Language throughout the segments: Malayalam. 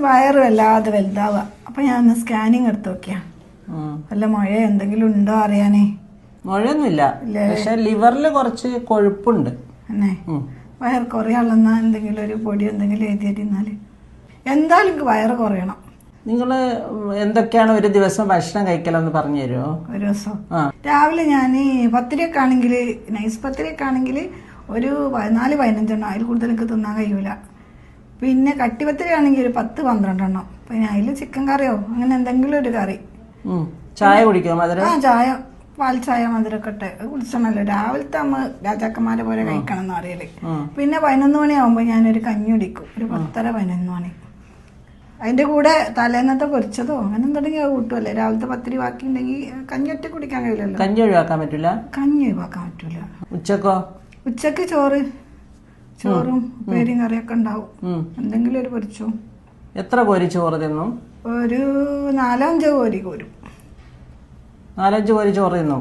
വയറ് വല്ലാതെ വലുതാവുക. അപ്പം ഞാൻ ഒന്ന് സ്കാനിങ് എടുത്ത് നോക്കിയാ വല്ല മുഴ എന്തെങ്കിലും ഉണ്ടോ അറിയാനേ. മുഴയൊന്നുമില്ല, പക്ഷെ ലിവറിൽ കുറച്ച് കൊഴുപ്പുണ്ട്. എന്നെ വയറ് കുറയാളെന്നാ എന്തെങ്കിലും ഒരു പൊടി എന്തെങ്കിലും എഴുതിയിരുന്നാല് എന്തായാലും എനിക്ക് വയറ് കുറയണം. നിങ്ങൾ എന്തൊക്കെയാണ് ഒരു ദിവസം ഭക്ഷണം കഴിക്കലെന്ന് പറഞ്ഞു തരുമോ? ഒരു ദിവസം രാവിലെ ഞാൻ പത്തിരിയൊക്കെ ആണെങ്കിൽ, നൈസ് പത്തിരിയൊക്കെ ആണെങ്കിൽ ഒരു 14-15 അതിൽ കൂടുതൽ എനിക്ക് തിന്നാൻ കഴിയൂല. പിന്നെ കട്ടിപത്തിരി ആണെങ്കിൽ ഒരു 10-12. പിന്നെ അതിൽ ചിക്കൻ കറിയോ അങ്ങനെ എന്തെങ്കിലും ഒരു കറി. ചായ കുടിക്കോ? മധുരം? ചായ, പാൽ ചായ, മധുരമൊക്കെ ഇട്ട് കുടിച്ചണല്ലോ. രാവിലത്തെ അമ്മ രാജാക്കന്മാരെ പോലെ കഴിക്കണം എന്ന് അറിയല്. പിന്നെ 11 മണിയാവുമ്പോൾ ഞാനൊരു കഞ്ഞി കുടിക്കും, ഒരു 10-11 മണി. അതിന്റെ കൂടെ തലേന്നത്തെ പൊരിച്ചതോ അങ്ങനെ എന്തെങ്കിലും കൂട്ടുമല്ലേ. രാവിലത്തെ പത്തിരി ബാക്കി ഉണ്ടെങ്കിൽ കഞ്ഞി ഒറ്റ കുടിക്കാൻ കഴിയില്ലല്ലോ. കഞ്ഞി ഒഴിവാക്കാൻ പറ്റില്ല. കഞ്ഞി ഒഴിവാക്കാൻ പറ്റൂല. ഉച്ചക്കോ? ഉച്ചക്ക് ചോറും ഉപ്പേരിയും കറിയൊക്കെ ഉണ്ടാവും. എന്തെങ്കിലും ഒരു പൊരിച്ചോ. എത്ര കോരി ചോറ് തിന്നു? ഒരു 4-5 കോരി കോരും. 4-5 കോരി ചോറ് തിന്നു?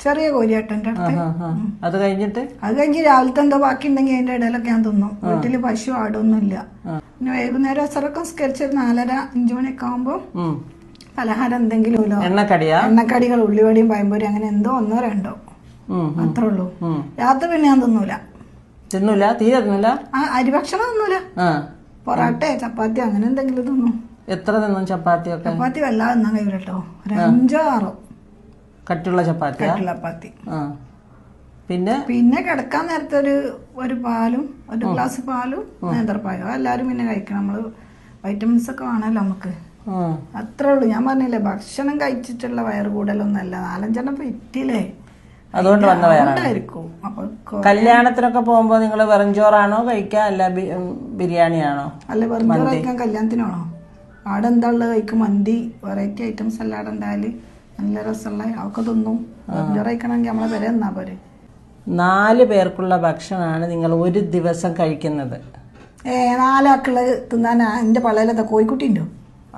ചെറിയ കോരിയാട്ടൻ്റെ അടുത്ത്. അത് കഴിഞ്ഞ് രാവിലത്തെ എന്തോ ബാക്കി ഉണ്ടെങ്കിൽ അതിന്റെ ഇടയിലൊക്കെ ഞാൻ തിന്നു. വീട്ടില് പശു ആടൊന്നുമില്ല. പിന്നെ വൈകുന്നേരം അസറൊക്കെ സ്കരിച്ചൊരു 4:30-5 മണിയൊക്കെ ആകുമ്പോ പലഹാരം എന്തെങ്കിലും എണ്ണക്കടികൾ, ഉള്ളിവടിയും പഴംപൊരി അങ്ങനെ എന്തോ 1-2 അത്രേ ഉള്ളൂ. രാത്രി പിന്നെ ഞാൻ തിന്നൂല. തീരെ തിന്നൂല. അരിഭക്ഷണം തിന്നൂല. പൊറാട്ട, ചപ്പാത്തി അങ്ങനെ എന്തെങ്കിലും തിന്നു. എത്ര തിന്നും ചപ്പാത്തിയൊക്കെ? ചപ്പാത്തി വല്ലാതെ തിന്നാൻ കഴിയൂല കേട്ടോ. ഒരു 5-6 കട്ടിയുള്ള ചപ്പാത്തി. പിന്നെ കിടക്കാൻ നേരത്തെ ഒരു പാലും, ഒരു ഗ്ലാസ് പാലും നേന്ത്രപ്പാലും എല്ലാരും പിന്നെ കഴിക്കണം. നമ്മള് വൈറ്റമിൻസ് ഒക്കെ വേണമല്ലോ നമുക്ക്. അത്രേ ഉള്ളൂ. ഞാൻ പറഞ്ഞില്ലേ, ഭക്ഷണം കഴിച്ചിട്ടുള്ള വയറ് കൂടലൊന്നല്ല. 4-5 ഇറ്റില്ലേ, അതുകൊണ്ട് വന്ന വയറായിരിക്കും. കല്യാണത്തിനൊക്കെ പോകുമ്പോ നിങ്ങൾ വെറും ചോറാണോ കഴിക്കുക, അല്ല ബിരിയാണിയാണോ? അല്ല, വെറും ചോറ് കഴിക്കാൻ കല്യാണത്തിനാണോ? അവിടെ എന്താ ഉള്ളത് കഴിക്കും. മന്തി, വെറൈറ്റി ഐറ്റംസ് സലാഡ് ഉണ്ടായാല് നല്ല രസമുള്ള അതൊക്കെ തിന്നും. വെറും ചോറ് കഴിക്കണമെങ്കിൽ നമ്മളെ പേരെ എന്നാ പോരെ. 4 പേർക്കുള്ള ഭക്ഷണമാണ് നിങ്ങൾ ഒരു ദിവസം കഴിക്കുന്നത്. 4 ആൾക്കുള്ള തിന്നാൻ എന്റെ പള്ളയിലത്തെ കോഴിക്കുട്ടി ഉണ്ടോ?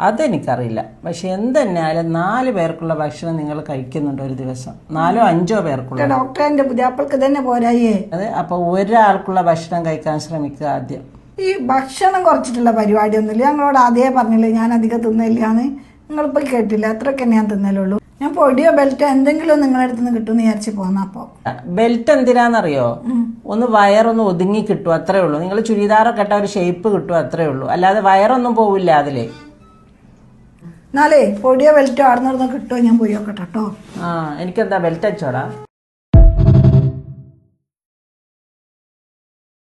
അതെനിക്കറിയില്ല. പക്ഷെ എന്തെന്നാലും 4 പേർക്കുള്ള ഭക്ഷണം നിങ്ങൾ കഴിക്കുന്നുണ്ട് ഒരു ദിവസം. 4-5 പേർക്കുള്ള. ഡോക്ടറെ പുതിയാപ്പൾക്ക് തന്നെ പോരായേ. അതെ. അപ്പൊ ഒരാൾക്കുള്ള ഭക്ഷണം കഴിക്കാൻ ശ്രമിക്കുക ആദ്യം. ഈ ഭക്ഷണം കുറച്ചിട്ടുള്ള പരിപാടി ഒന്നുമില്ല. ഞങ്ങളോട് ആദ്യമേ പറഞ്ഞില്ലേ ഞാൻ അധികം തിന്നില്ലാന്ന്. നിങ്ങളിപ്പോ കേട്ടില്ല. അത്രയൊക്കെ ഞാൻ തിന്നലുള്ളൂ. ഞാൻ പൊടിയോ ബെൽറ്റോ എന്തെങ്കിലും നിങ്ങളുടെ അടുത്ത് നിന്ന് കിട്ടുമെന്ന് വിചാരിച്ചു പോന്ന. അപ്പൊ ബെൽറ്റ് എന്തിനാന്നറിയോ? ഒന്ന് വയറൊന്ന് ഒതുങ്ങി കിട്ടും, അത്രേ ഉള്ളൂ. നിങ്ങൾ ചുരിദാറൊക്കെ ഇട്ട ഒരു ഷേപ്പ് കിട്ടും, അത്രേ ഉള്ളൂ. അല്ലാതെ വയറൊന്നും പോവില്ല അതിലേ. എന്നാലേ പൊടിയോ ബെൽറ്റോ ആടുന്നിടന്ന് കിട്ടുമോ ഞാൻ പോയി നോക്കട്ടെ കേട്ടോ. എനിക്കെന്താ ബെൽറ്റ് അടിച്ചോടാ.